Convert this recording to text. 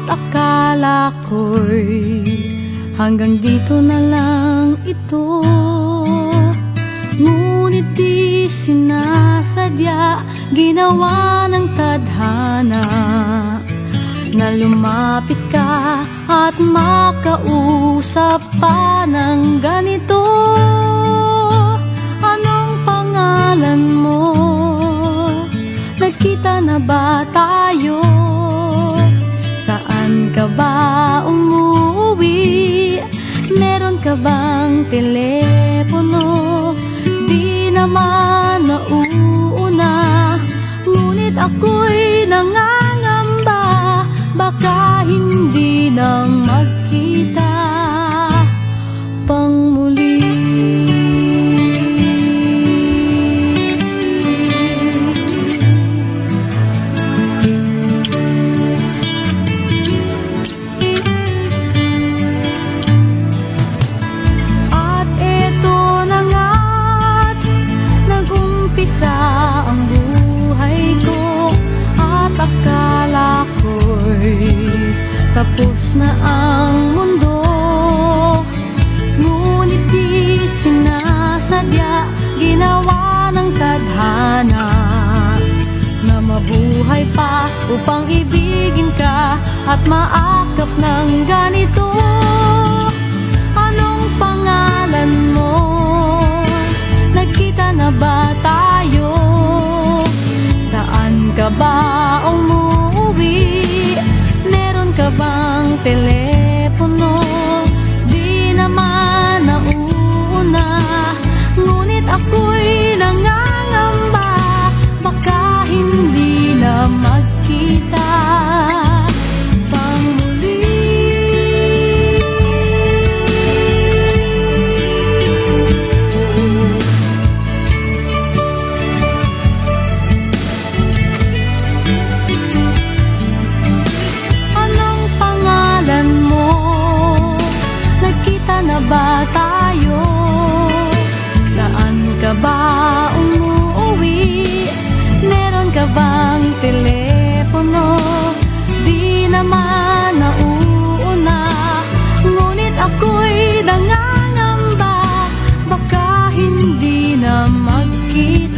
akala ko'y hanggang dito na lang ito. Ngunit di sinasadya, ginawa ng tadhana na lumapit ka at makausap pa ng ganito. Anong pangalan mo? Nagkita na ba tayo? Saan ka ba umuwi? Meron ka bang telepono? Di naman nauuna, ngunit ako'y nangangamba, baka hindi na magkita pang muli. Ang buhay ko at akala ko'y tapos na ang mundo. Ngunit di sinasadya, ginawa ng tadhana na mabuhay pa upang ibigin ka at maakap ng ganito. Anong pangalan mo? Nagkita na ba tayo? Saan ka ba umuwi? Meron ka bang telepono? Di naman nauuna, ngunit ako'y nangangamba, baka hindi na magkita pang muli. Na ba tayo? Saan ka ba umuwi? Meron ka bang telepono? Di naman nauuna, ngunit ako'y nangangamba, baka hindi na magkita